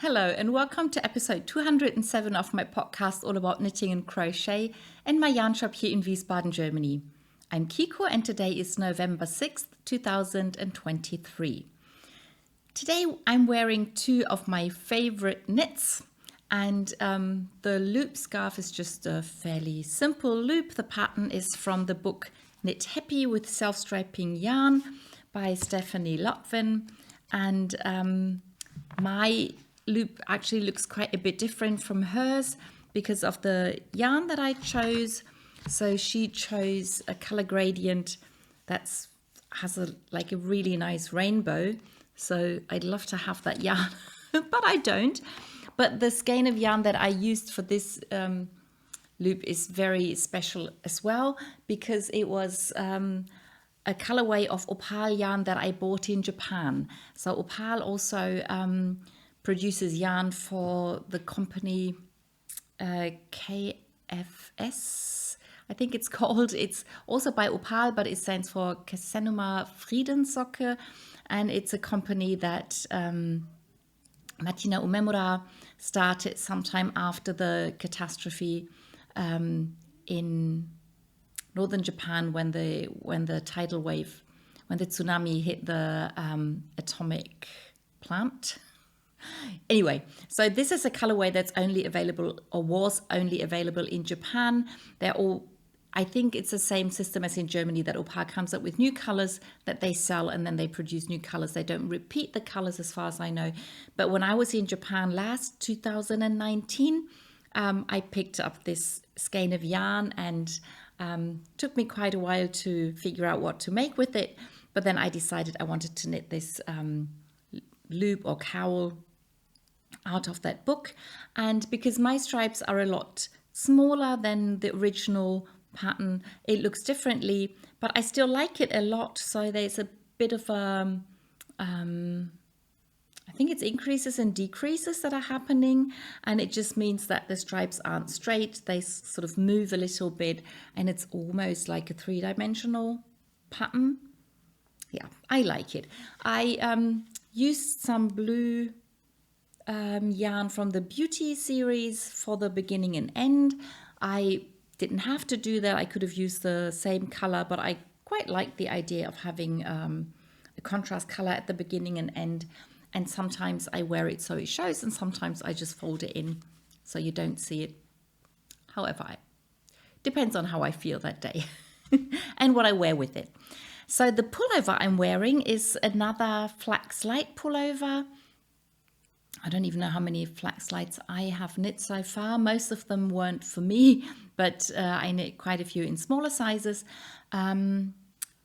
Hello and welcome to episode 207 of my podcast all about knitting and crochet in my yarn shop here in Wiesbaden, Germany. I'm Kiko and today is November 6th, 2023. Today I'm wearing two of my favorite knits and the loop scarf is just a fairly simple loop. The pattern is from the book Knit Happy with Self-Striping Yarn by Stephanie Lotvin, and my loop actually looks quite a bit different from hers because of the yarn that I chose. So she chose a color gradient that has a really nice rainbow. So I'd love to have that yarn, but I don't. But the skein of yarn that I used for this loop is very special as well because it was a colorway of Opal yarn that I bought in Japan. So Opal also produces yarn for the company KFS, I think it's called. It's also by Opal, but it stands for Kassenuma Friedenssocke, and it's a company that Martina Umemura started sometime after the catastrophe in northern Japan when the tidal wave, when the tsunami hit the atomic plant. Anyway, so this is a colorway that's only available or was only available in Japan. They're all, I think it's the same system as in Germany, that Opal comes up with new colors that they sell and then they produce new colors. They don't repeat the colors as far as I know. But when I was in Japan last 2019, I picked up this skein of yarn and took me quite a while to figure out what to make with it. But then I decided I wanted to knit this loop or cowl out of that book, and because my stripes are a lot smaller than the original pattern, it looks differently, but I still like it a lot. So there's a bit of I think it's increases and decreases that are happening, and it just means that the stripes aren't straight, they sort of move a little bit, and it's almost like a three-dimensional pattern. Yeah, I like it. I used some blue yarn from the Beauty series for the beginning and end. I didn't have to do that. I could have used the same color, but I quite like the idea of having a contrast color at the beginning and end. And sometimes I wear it so it shows, and sometimes I just fold it in so you don't see it. However, it depends on how I feel that day and what I wear with it. So the pullover I'm wearing is another flax light pullover. I don't even know how many flax lights I have knit so far. Most of them weren't for me, but I knit quite a few in smaller sizes.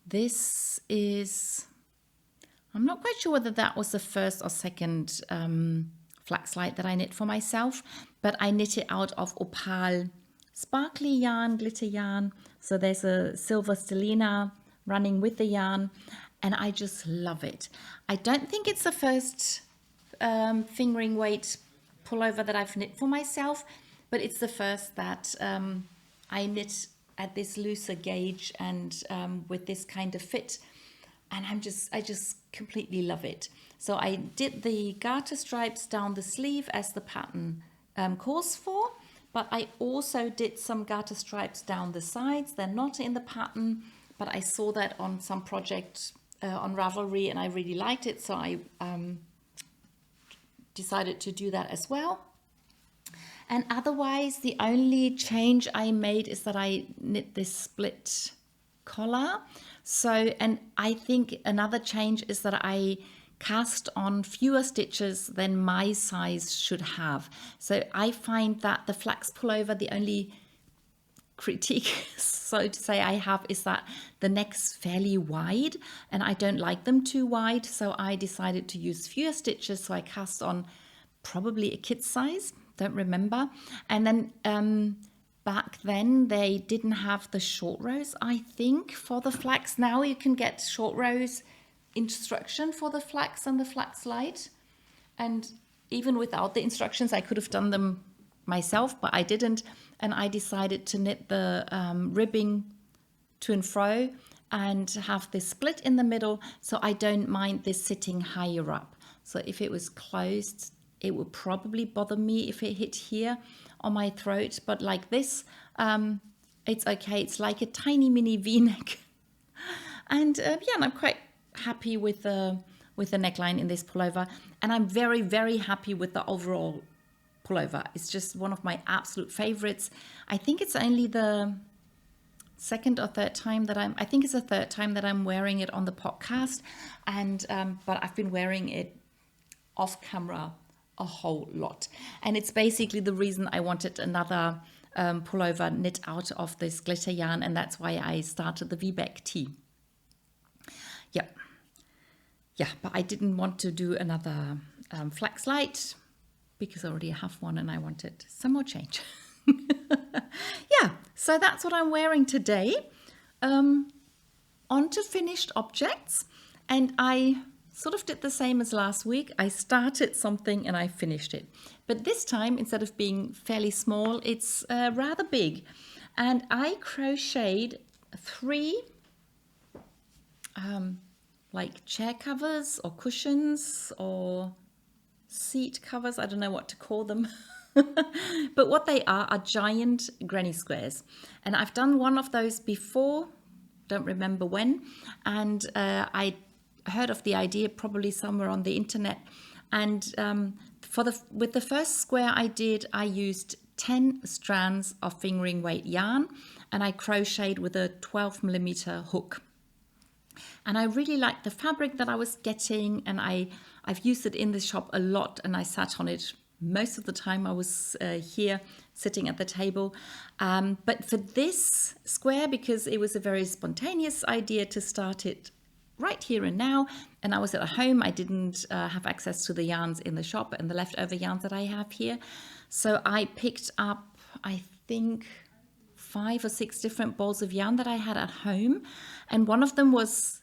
This is, I'm not quite sure whether that was the first or second flax light that I knit for myself, but I knit it out of Opal sparkly yarn, glitter yarn. So there's a silver stellina running with the yarn, and I just love it. I don't think it's the first fingering weight pullover that I've knit for myself, but it's the first that I knit at this looser gauge and with this kind of fit, and I just completely love it. So I did the garter stripes down the sleeve as the pattern calls for, but I also did some garter stripes down the sides. They're not in the pattern, but I saw that on some project on Ravelry and I really liked it, so I decided to do that as well. And otherwise, the only change I made is that I knit this split collar. So, and I think another change is that I cast on fewer stitches than my size should have. So I find that the flax pullover, the only critique, so to say, I have is that the neck's fairly wide and I don't like them too wide, so I decided to use fewer stitches. So I cast on probably a kid size, don't remember. And then back then they didn't have the short rows, I think, for the flax. Now you can get short rows instruction for the flax and the flax light, and even without the instructions I could have done them myself, but I didn't, and I decided to knit the ribbing to and fro and have this split in the middle, so I don't mind this sitting higher up. So if it was closed it would probably bother me if it hit here on my throat, but like this, it's okay. It's like a tiny mini V-neck. And yeah, and I'm quite happy with the neckline in this pullover. And I'm very, very happy with the overall pullover. It's just one of my absolute favorites. I think it's only the second or third time that I think it's the third time that I'm wearing it on the podcast. And but I've been wearing it off camera a whole lot. And it's basically the reason I wanted another pullover knit out of this glitter yarn, and that's why I started the V-back tee. Yeah, but I didn't want to do another flax light because I already have one and I wanted some more change. Yeah, so that's what I'm wearing today. On to finished objects, and I sort of did the same as last week. I started something and I finished it. But this time, instead of being fairly small, it's rather big. And I crocheted 3 like chair covers or cushions or seat covers. I don't know what to call them. But what they are giant granny squares. And I've done one of those before, don't remember when. And I heard of the idea probably somewhere on the internet. And with the first square I did, I used 10 strands of fingering weight yarn, and I crocheted with a 12mm hook. And I really liked the fabric that I was getting, and I've used it in the shop a lot, and I sat on it most of the time I was here sitting at the table. But for this square, because it was a very spontaneous idea to start it right here and now, and I was at home, I didn't have access to the yarns in the shop and the leftover yarns that I have here. So I picked up, I think, 5 or 6 different balls of yarn that I had at home, and one of them was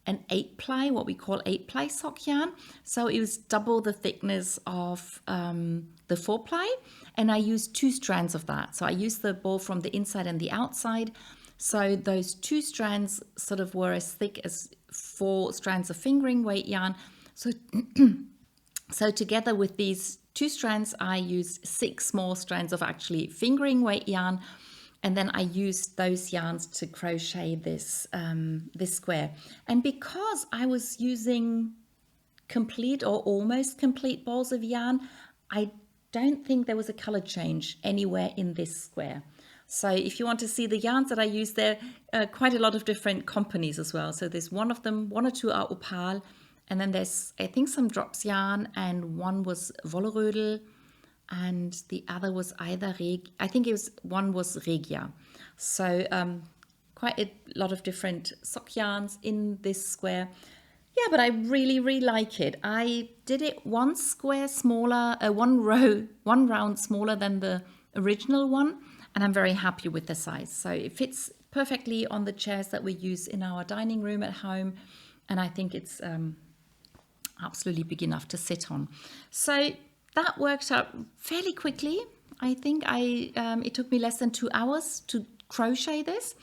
an 8-ply, what we call 8-ply sock yarn. So it was double the thickness of the 4-ply, and I used 2 strands of that. So I used the ball from the inside and the outside. So those 2 strands sort of were as thick as 4 strands of fingering weight yarn. So, so together with these 2 strands, I used 6 more strands of actually fingering weight yarn. And then I used those yarns to crochet this this square. And because I was using complete or almost complete balls of yarn, I don't think there was a color change anywhere in this square. So if you want to see the yarns that I use, there are quite a lot of different companies as well. So there's one of them, 1 or 2 are Opal, and then there's, I think, some drops yarn, and one was Wollerödel, and the other was either one was Regia. So quite a lot of different sock yarns in this square. Yeah, but I really, really like it. I did it one square smaller, one round smaller than the original one, and I'm very happy with the size. So it fits perfectly on the chairs that we use in our dining room at home, and I think it's absolutely big enough to sit on. So that worked out fairly quickly. I think it took me less than 2 hours to crochet this.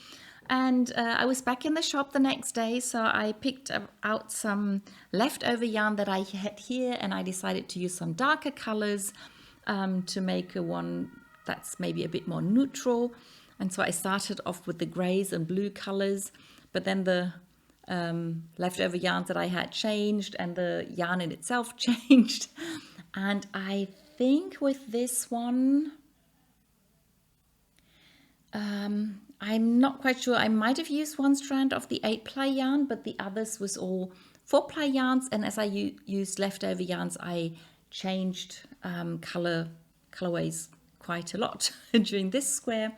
And I was back in the shop the next day, so I picked out some leftover yarn that I had here, and I decided to use some darker colors to make one that's maybe a bit more neutral. And so I started off with the grays and blue colors, but then the leftover yarns that I had changed, and the yarn in itself changed. And I think with this one, I'm not quite sure. I might have used 1 strand of the 8-ply yarn, but the others was all 4-ply yarns. And as I used leftover yarns, I changed colorways quite a lot during this square.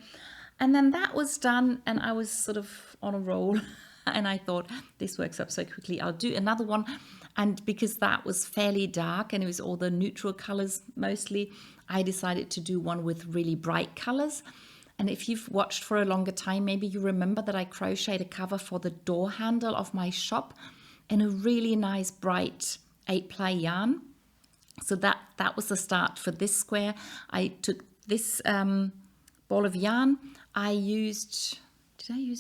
And then that was done, and I was sort of on a roll. And I thought, this works up so quickly, I'll do another one. And because that was fairly dark and it was all the neutral colors mostly, I decided to do one with really bright colors. And if you've watched for a longer time, maybe you remember that I crocheted a cover for the door handle of my shop in a really nice bright 8-ply yarn. So that was the start for this square. I took this ball of yarn. Did I use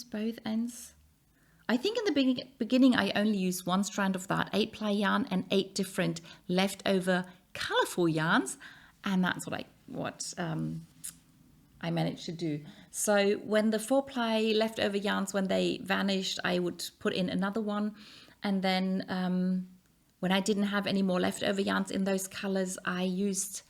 both ends? I think in the beginning I only used 1 strand of that 8-ply yarn and 8 different leftover colorful yarns, and that's what I managed to do. So when the 4-ply leftover yarns, when they vanished, I would put in another one, and then when I didn't have any more leftover yarns in those colors, I used,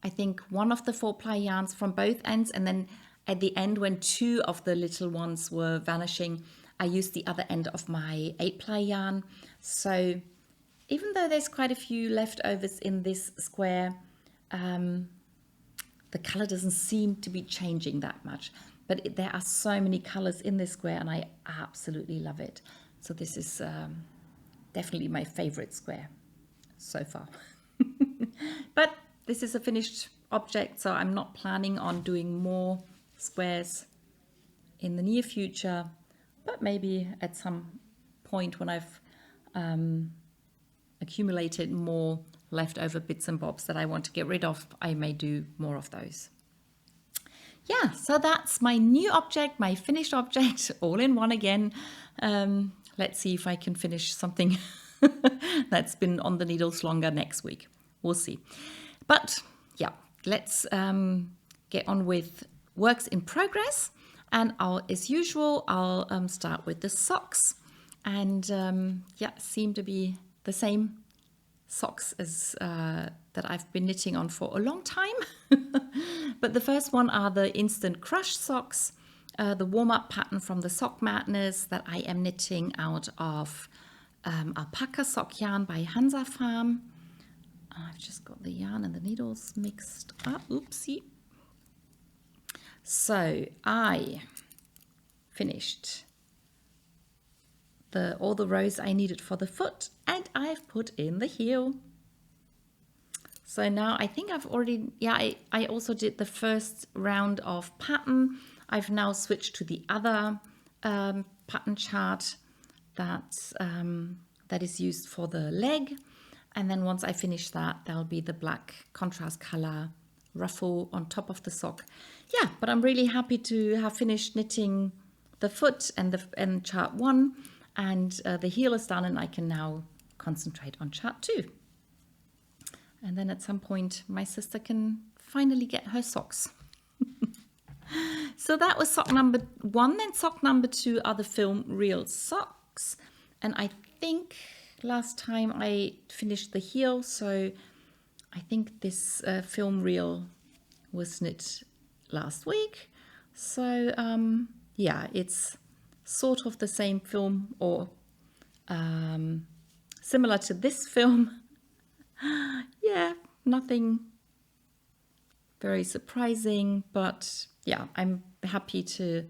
I think, one of the 4-ply yarns from both ends, and then at the end, when 2 of the little ones were vanishing, I used the other end of my 8-ply yarn. So even though there's quite a few leftovers in this square, the color doesn't seem to be changing that much. But there are so many colors in this square, and I absolutely love it. So this is definitely my favorite square so far. But this is a finished object, so I'm not planning on doing more squares in the near future, but maybe at some point when I've accumulated more leftover bits and bobs that I want to get rid of, I may do more of those. Yeah, so that's my new object, my finished object, all in one again. Let's see if I can finish something that's been on the needles longer next week. We'll see. But yeah, let's get on with works in progress. And as usual, I'll start with the socks. And yeah, seem to be the same socks as that I've been knitting on for a long time. But the first one are the Instant Crush socks, the warm-up pattern from the Sock Madness that I am knitting out of alpaca sock yarn by Hansa Farm. I've just got the yarn and the needles mixed up. Oopsie. So I finished all the rows I needed for the foot, and I've put in the heel. So now I think I've already, I also did the first round of pattern. I've now switched to the other pattern chart that is used for the leg. And then once I finish that, there'll be the black contrast color ruffle on top of the sock. Yeah, but I'm really happy to have finished knitting the foot and chart 1, and the heel is done, and I can now concentrate on chart 2. And then at some point my sister can finally get her socks. So that was sock number 1. Then sock number 2 are the film reel socks, and I think last time I finished the heel, so I think this film reel was knit last week. So yeah, it's sort of the same film, or similar to this film. Yeah, nothing very surprising, but yeah, I'm happy to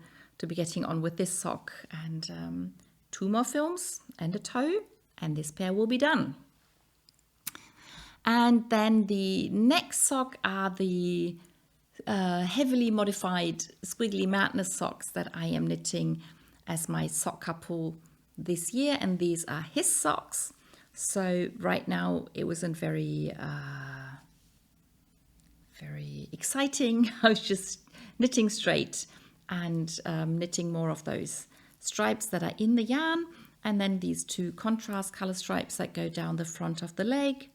be getting on with this sock, and 2 more films and a toe, and this pair will be done. And then the next sock are the heavily modified Squiggley Madness socks that I am knitting as my sock couple this year, and these are his socks. So right now it wasn't very exciting. I was just knitting straight and knitting more of those stripes that are in the yarn, and then these 2 contrast color stripes that go down the front of the leg.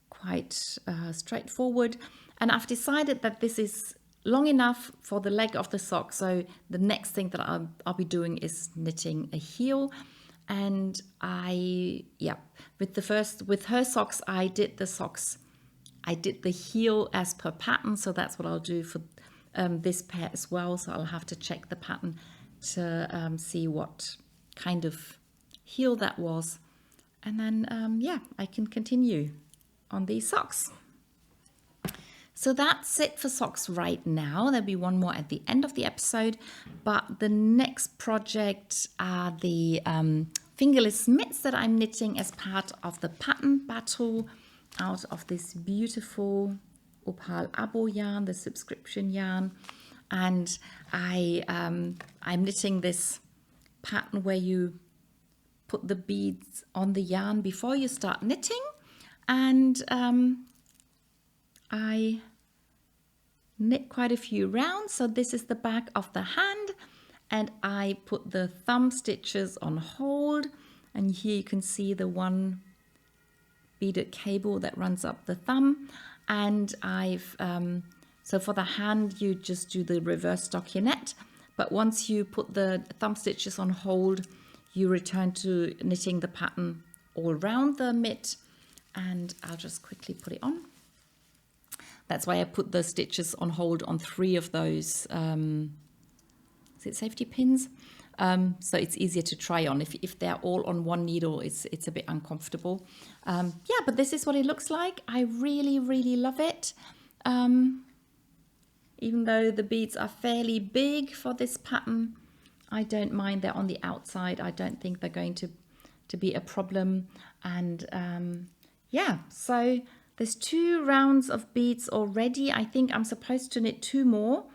Quite straightforward. And I've decided that this is long enough for the leg of the sock, so the next thing that I'll be doing is knitting a heel. And with her socks, I did the heel as per pattern, so that's what I'll do for this pair as well. So I'll have to check the pattern to see what kind of heel that was, and then yeah, I can continue on these socks. So that's it for socks right now. There'll be one more at the end of the episode, but the next project are the fingerless mitts that I'm knitting as part of the pattern battle out of this beautiful Opal Abo yarn, the subscription yarn. And I'm knitting this pattern where you put the beads on the yarn before you start knitting, and I knit quite a few rounds. So this is the back of the hand, and I put the thumb stitches on hold, and here you can see the one beaded cable that runs up the thumb. And I've, so for the hand, you just do the reverse stockinette. But once you put the thumb stitches on hold, you return to knitting the pattern all around the mitt. And I'll just quickly put it on. That's why I put the stitches on hold on 3 of those, is it safety pins? So it's easier to try on. If they're all on one needle, it's a bit uncomfortable. Yeah, but this is what it looks like. I really, really love it. Even though the beads are fairly big for this pattern, I don't mind. They're on the outside. I don't think they're going to be a problem. And yeah, so there's 2 rounds of beads already. I think I'm supposed to knit 2 more.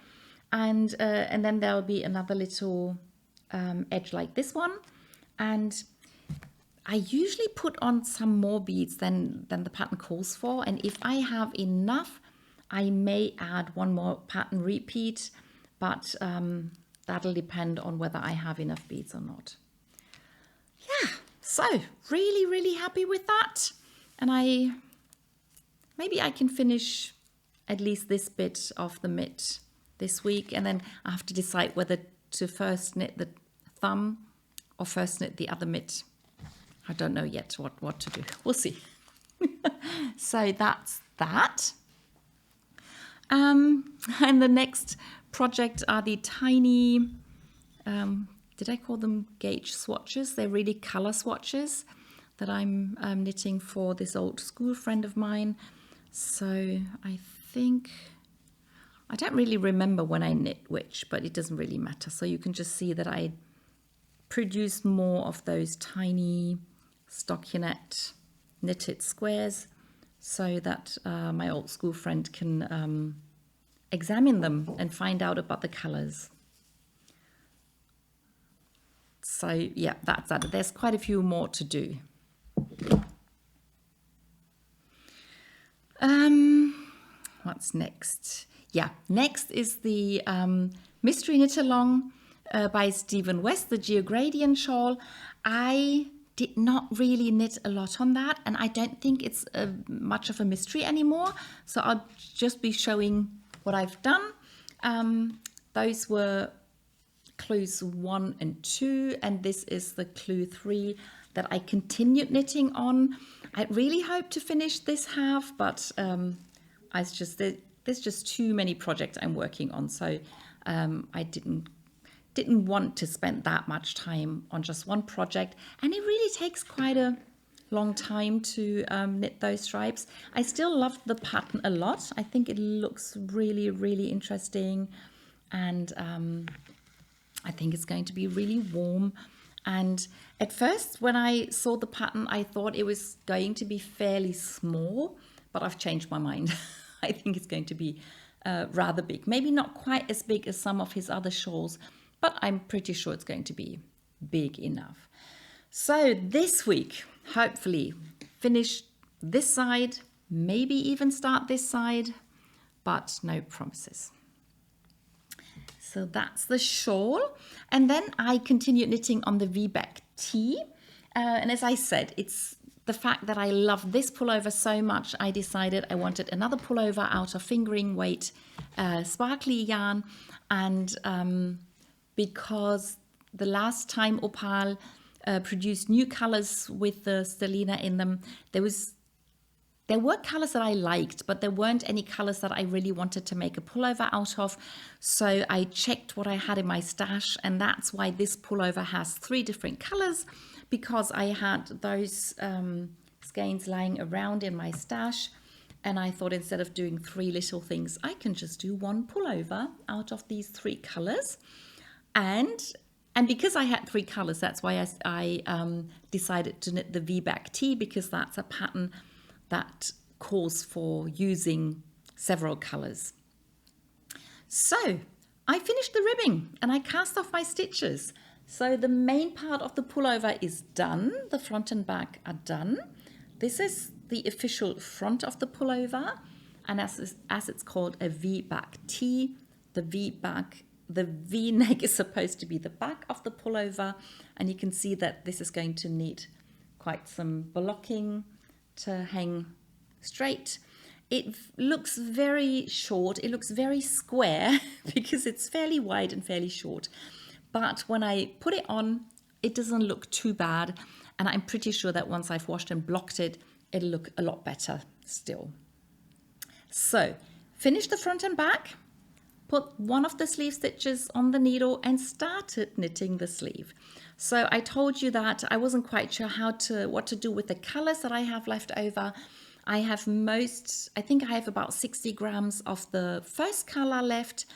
And then there'll be another little edge like this one. And I usually put on some more beads than the pattern calls for. And if I have enough, I may add 1 more pattern repeat, but that'll depend on whether I have enough beads or not. Yeah, so really, really happy with that. And maybe I can finish at least this bit of the mitt this week, and then I have to decide whether to first knit the thumb or first knit the other mitt. I don't know yet what to do. We'll see. So that's that. And the next project are the tiny, did I call them gauge swatches? They're really color swatches that I'm knitting for this old school friend of mine. So I think, I don't really remember when I knit which, but it doesn't really matter. So you can just see that I produce more of those tiny stockinette knitted squares so that my old school friend can examine them and find out about the colors. So yeah, that's that. There's quite a few more to do. What's next? Yeah, next is the Mystery Knit Along by Stephen West, the Geogradient shawl. I did not really knit a lot on that, and I don't think it's much of a mystery anymore. So I'll just be showing what I've done. Those were clues 1 and 2, and this is the clue 3 that I continued knitting on. I really hope to finish this half, but there's just too many projects I'm working on, so I didn't want to spend that much time on just one project, and it really takes quite a long time to knit those stripes. I still love the pattern a lot. I think it looks really, really interesting, and I think it's going to be really warm. And at first, when I saw the pattern, I thought it was going to be fairly small, but I've changed my mind. I think it's going to be rather big. Maybe not quite as big as some of his other shawls, but I'm pretty sure it's going to be big enough. So this week, hopefully, finish this side, maybe even start this side, but no promises. So that's the shawl. And then I continue knitting on the V-back tee. And as I said, it's the fact that I love this pullover so much, I decided I wanted another pullover out of fingering weight sparkly yarn. And because the last time Opal produced new colors with the stellina in them, there were colors that I liked, but there weren't any colors that I really wanted to make a pullover out of. So I checked what I had in my stash, and that's why this pullover has 3 different colors, because I had those skeins lying around in my stash, and I thought instead of doing 3 little things, I can just do one pullover out of these 3 colors. And because I had 3 colors, that's why I decided to knit the V-back tee, because that's a pattern that calls for using several colors. So I finished the ribbing and I cast off my stitches. So the main part of the pullover is done. The front and back are done. This is the official front of the pullover, and as it's called a V-back tee, the V-neck is supposed to be the back of the pullover, and you can see that this is going to need quite some blocking to hang straight. It looks very short, it looks very square because it's fairly wide and fairly short. But when I put it on, it doesn't look too bad. And I'm pretty sure that once I've washed and blocked it, it'll look a lot better still. So finish the front and back, put one of the sleeve stitches on the needle and started knitting the sleeve. So I told you that I wasn't quite sure what to do with the colors that I have left over. I think I have about 60 grams of the first color left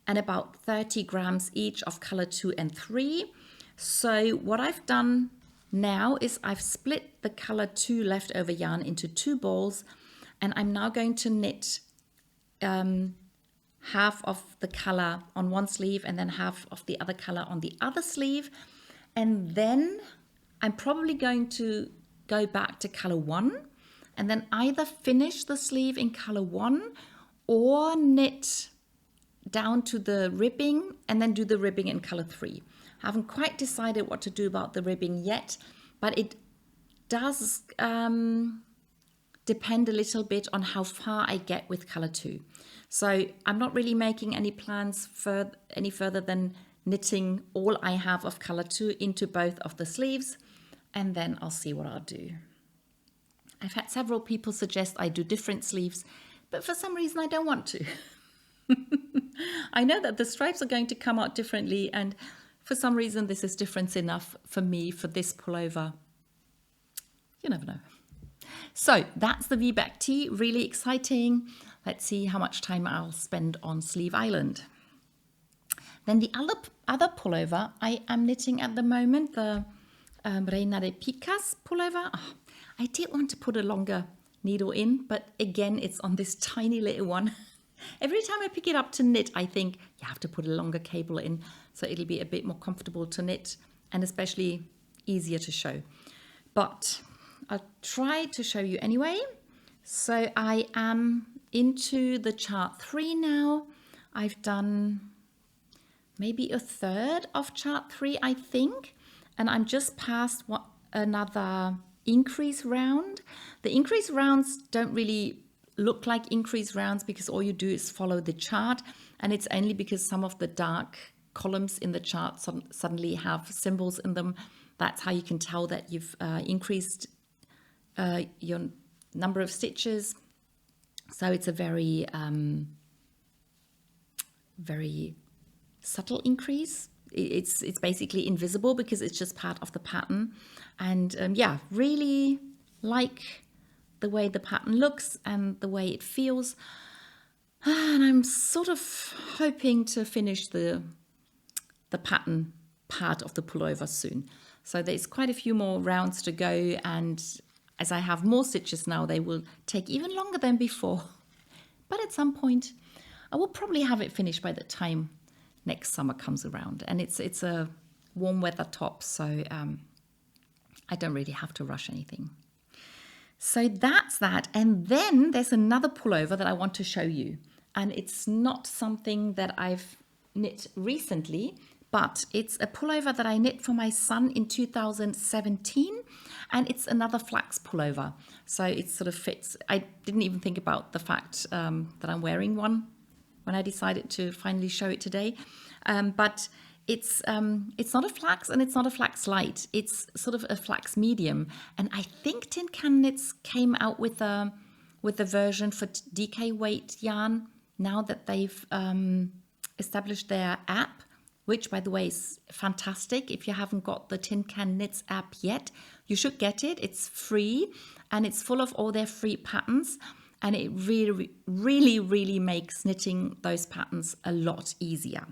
and about 30 grams each of color 2 and 3. So what I've done now is I've split the color 2 leftover yarn into 2 balls, and I'm now going to knit half of the color on one sleeve and then half of the other color on the other sleeve. And then I'm probably going to go back to color 1 and then either finish the sleeve in color 1 or knit down to the ribbing and then do the ribbing in color 3. I haven't quite decided what to do about the ribbing yet, but it does depend a little bit on how far I get with color 2. So I'm not really making any plans any further than knitting all I have of color 2 into both of the sleeves, and then I'll see what I'll do. I've had several people suggest I do different sleeves, but for some reason I don't want to. I know that the stripes are going to come out differently, and for some reason this is different enough for me for this pullover. You never know. So that's the V-back tee, really exciting. Let's see how much time I'll spend on Sleeve Island. Then the other pullover I am knitting at the moment, the Reina de Picas pullover. Oh, I did want to put a longer needle in, but again, it's on this tiny little one. Every time I pick it up to knit, I think you have to put a longer cable in, so it'll be a bit more comfortable to knit and especially easier to show. But I'll try to show you anyway. So I am into the chart 3 now. I've done maybe a third of chart 3, I think, and I'm just past another increase round. The increase rounds don't really look like increase rounds because all you do is follow the chart, and it's only because some of the dark columns in the chart suddenly have symbols in them. That's how you can tell that you've increased your number of stitches. So it's a very very subtle increase. It's basically invisible because it's just part of the pattern. And yeah, really like the way the pattern looks and the way it feels. And I'm sort of hoping to finish the pattern part of the pullover soon. So there's quite a few more rounds to go, and as I have more stitches now, they will take even longer than before. But at some point, I will probably have it finished by the time next summer comes around. And it's a warm weather top, so I don't really have to rush anything. So that's that. And then there's another pullover that I want to show you. And it's not something that I've knit recently, but it's a pullover that I knit for my son in 2017. And it's another flax pullover. So it sort of fits. I didn't even think about the fact that I'm wearing one when I decided to finally show it today. But it's not a flax and it's not a flax light. It's sort of a flax medium. And I think Tin Can Knits came out with a version for DK weight yarn now that they've established their app, which by the way is fantastic. If you haven't got the Tin Can Knits app yet, you should get it. It's free and it's full of all their free patterns. And it really, really, really makes knitting those patterns a lot easier.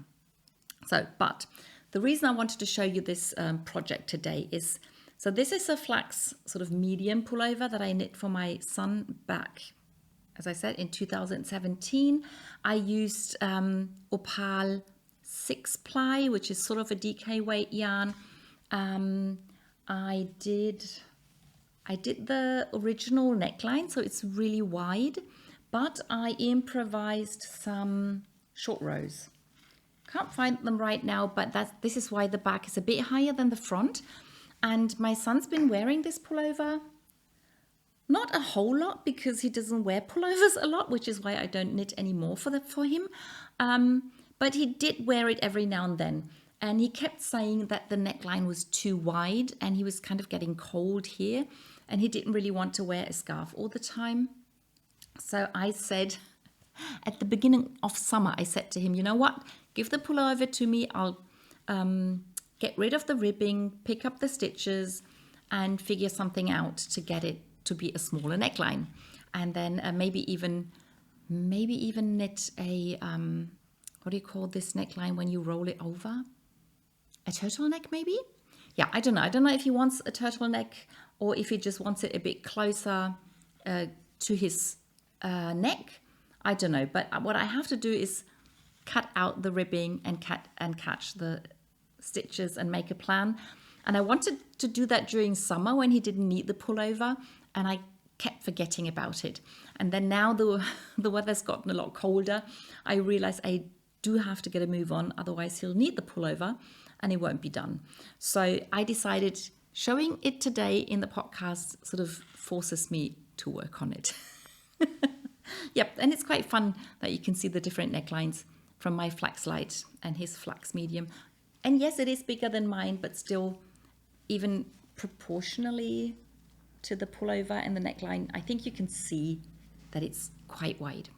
So, but the reason I wanted to show you this project today is, so this is a flax sort of medium pullover that I knit for my son back, as I said, in 2017. I used Opal 6-ply, which is sort of a DK weight yarn. I did the original neckline, so it's really wide, but I improvised some short rows. Can't find them right now, but this is why the back is a bit higher than the front. And my son's been wearing this pullover Not a whole lot because he doesn't wear pullovers a lot, which is why I don't knit anymore for him. But he did wear it every now and then. And he kept saying that the neckline was too wide and he was kind of getting cold here. And he didn't really want to wear a scarf all the time. So I said, at the beginning of summer, I said to him, you know what, give the pullover to me. I'll get rid of the ribbing, pick up the stitches and figure something out to get it to be a smaller neckline. And then maybe even knit a, what do you call this neckline when you roll it over? A turtleneck maybe? Yeah, I don't know. I don't know if he wants a turtleneck or if he just wants it a bit closer to his neck. I don't know. But what I have to do is cut out the ribbing and catch the stitches and make a plan. And I wanted to do that during summer when he didn't need the pullover, and I kept forgetting about it. And then now the weather's gotten a lot colder, I realized I do have to get a move on, otherwise he'll need the pullover and it won't be done. So I decided showing it today in the podcast sort of forces me to work on it. Yep, and it's quite fun that you can see the different necklines from my flax light and his flax medium. And yes, it is bigger than mine, but still, even proportionally to the pullover and the neckline, I think you can see that it's quite wide.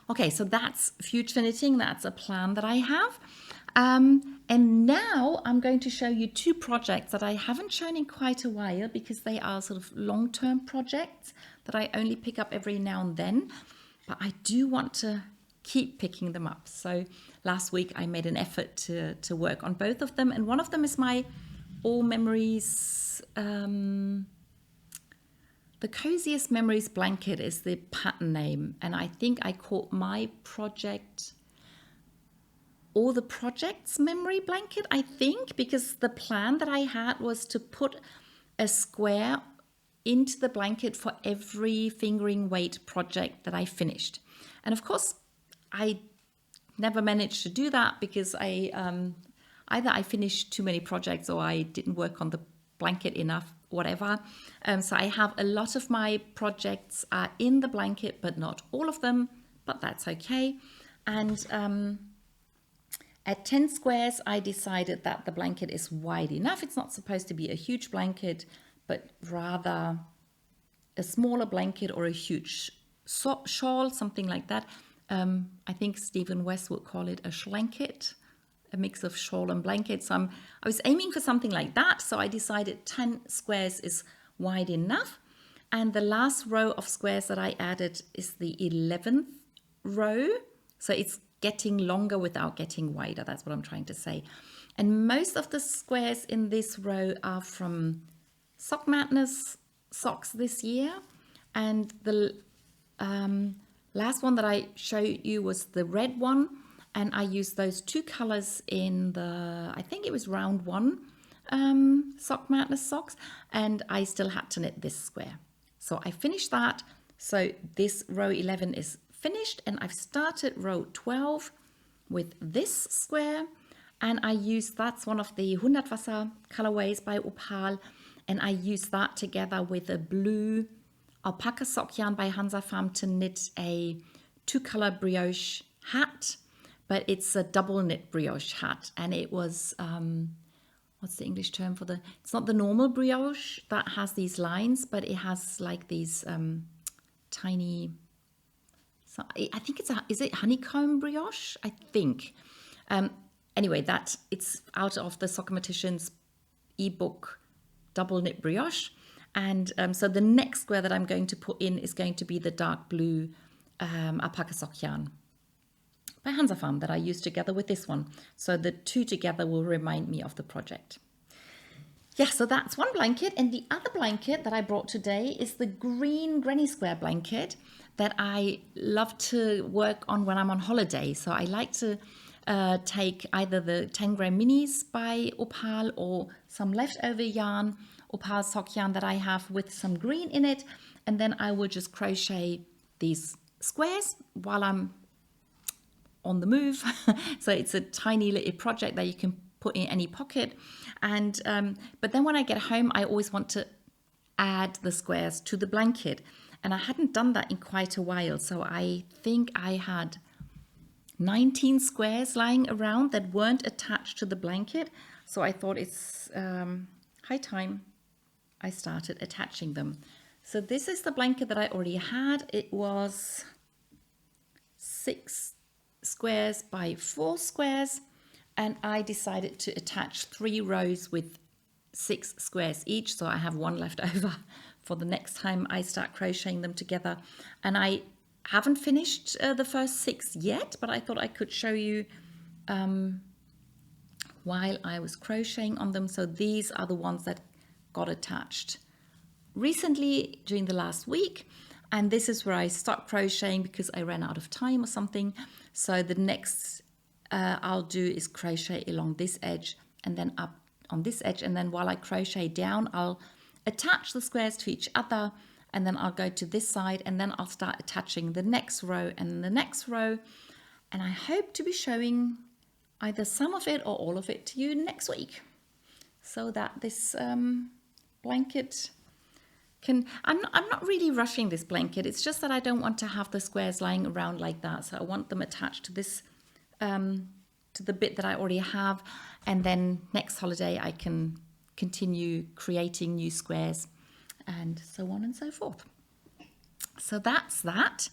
Okay, so that's future knitting. That's a plan that I have. And now I'm going to show you two projects that I haven't shown in quite a while because they are sort of long-term projects that I only pick up every now and then. But I do want to keep picking them up. So last week I made an effort to work on both of them. And one of them is my All Memories, the Coziest Memories blanket is the pattern name. And I think I called my project All the Projects Memory Blanket, I think, because the plan that I had was to put a square into the blanket for every fingering weight project that I finished. And of course, I never managed to do that because either I finished too many projects or I didn't work on the blanket enough, whatever. So I have a lot of my projects are in the blanket, but not all of them, but that's okay. And at 10 squares, I decided that the blanket is wide enough. It's not supposed to be a huge blanket, but rather a smaller blanket or a huge shawl, something like that. I think Stephen West would call it a schlanket, a mix of shawl and blanket. So I was aiming for something like that. So I decided 10 squares is wide enough. And the last row of squares that I added is the 11th row. So it's getting longer without getting wider. That's what I'm trying to say. And most of the squares in this row are from Sock Madness socks this year. And the last one that I showed you was the red one. And I used those two colors in the, I think it was round one Sock Madness socks. And I still had to knit this square. So I finished that. So this row 11 is finished, and I've started row 12 with this square, and I used, that's one of the 100 Wasser colorways by Opal, and I used that together with a blue alpaca sock yarn by Hansa Farm to knit a 2-color brioche hat, but it's a double knit brioche hat, and it was what's the English term for the, it's not the normal brioche that has these lines, but it has like these tiny, so I think it's is it honeycomb brioche? I think. Anyway, that it's out of the Sockematician's ebook, Double Knit Brioche. And so the next square that I'm going to put in is going to be the dark blue alpaca sock yarn by Hansa Farm that I used together with this one. So the two together will remind me of the project. Yeah, so that's one blanket. And the other blanket that I brought today is the green granny square blanket that I love to work on when I'm on holiday. So I like to take either the 10 gram minis by Opal or some leftover yarn, Opal sock yarn that I have with some green in it. And then I will just crochet these squares while I'm on the move. So it's a tiny little project that you can put in any pocket. And but then when I get home, I always want to add the squares to the blanket. And I hadn't done that in quite a while, so I think I had 19 squares lying around that weren't attached to the blanket. So I thought it's high time I started attaching them. So this is the blanket that I already had. It was 6 squares by 4 squares, and I decided to attach 3 rows with 6 squares each, so I have 1 left over for the next time I start crocheting them together. And I haven't finished the first 6 yet, but I thought I could show you while I was crocheting on them. So these are the ones that got attached recently during the last week, and this is where I stopped crocheting because I ran out of time or something. So the next I'll do is crochet along this edge and then up on this edge, and then while I crochet down, I'll attach the squares to each other, and then I'll go to this side, and then I'll start attaching the next row and the next row, and I hope to be showing either some of it or all of it to you next week, so that this blanket can, I'm not really rushing this blanket. It's just that I don't want to have the squares lying around like that, so I want them attached to this to the bit that I already have, and then next holiday I can continue creating new squares and so on and so forth. So that's that.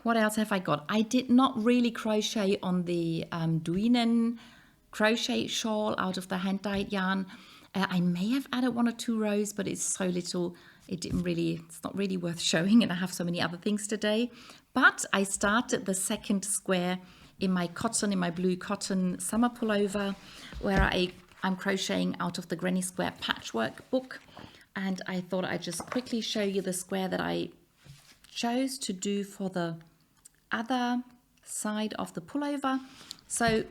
What else have I got? I did not really crochet on the Grüne crochet shawl out of the hand-dyed yarn. I may have added 1 or 2 rows, but it's so little, it's not really worth showing, and I have so many other things today. But I started the second square in my blue cotton summer pullover, where I'm crocheting out of the Granny Square patchwork book. And I thought I'd just quickly show you the square that I chose to do for the other side of the pullover. So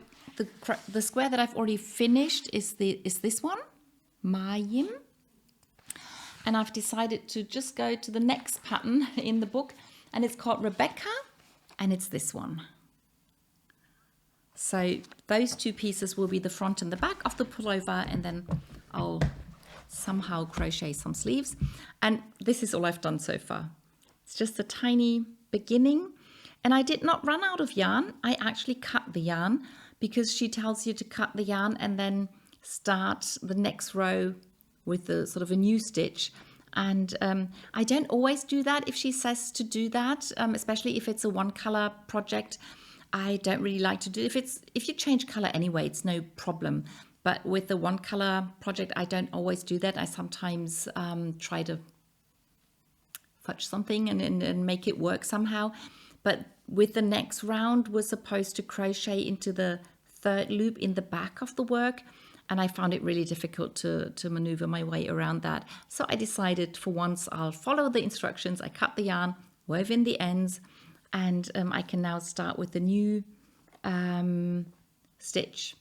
the square that I've already finished is this one, Mayan. And I've decided to just go to the next pattern in the book, and it's called Rebecca, and it's this one. So those 2 pieces will be the front and the back of the pullover, and then I'll somehow crochet some sleeves. And this is all I've done so far. It's just a tiny beginning, and I did not run out of yarn. I actually cut the yarn, because she tells you to cut the yarn and then start the next row with the sort of a new stitch. And I don't always do that if she says to do that, especially if it's a 1-color project. I don't really like to do it. If you change color anyway, it's no problem. But with the 1-color project, I don't always do that. I sometimes try to fudge something and make it work somehow. But with the next round, we're supposed to crochet into the 3rd loop in the back of the work. And I found it really difficult to maneuver my way around that. So I decided for once I'll follow the instructions. I cut the yarn, wove in the ends, and I can now start with the new stitch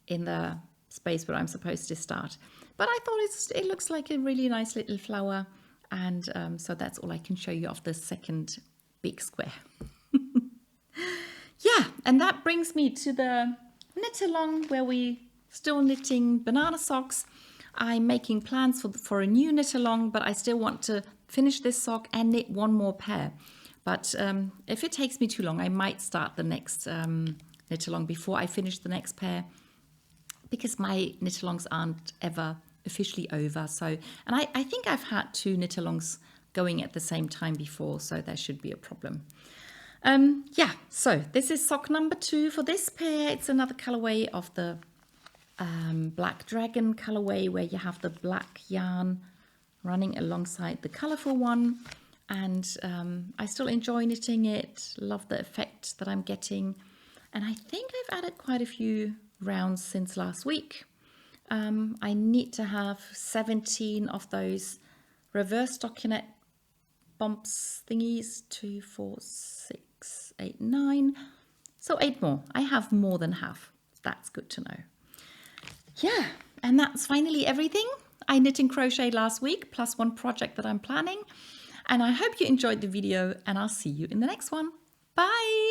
in the space where I'm supposed to start. But I thought it looks like a really nice little flower, and so that's all I can show you of the second big square. Yeah, and that brings me to the knit along, where we still knitting banana socks. I'm making plans for a new knit along, but I still want to finish this sock and knit 1 more pair. But if it takes me too long, I might start the next knit along before I finish the next pair, because my knit alongs aren't ever officially over. So, and I think I've had 2 knit alongs going at the same time before, so there should be a problem. Yeah, so this is sock number 2 for this pair. It's another colorway of the Black Dragon colorway, where you have the black yarn running alongside the colorful one. And I still enjoy knitting it, love the effect that I'm getting. And I think I've added quite a few rounds since last week. I need to have 17 of those reverse stockinette bumps thingies. 2, 4, 6, 8, 9. So 8 more. I have more than half. That's good to know. Yeah, and that's finally everything. I knit and crocheted last week, plus 1 project that I'm planning. And I hope you enjoyed the video, and I'll see you in the next one. Bye!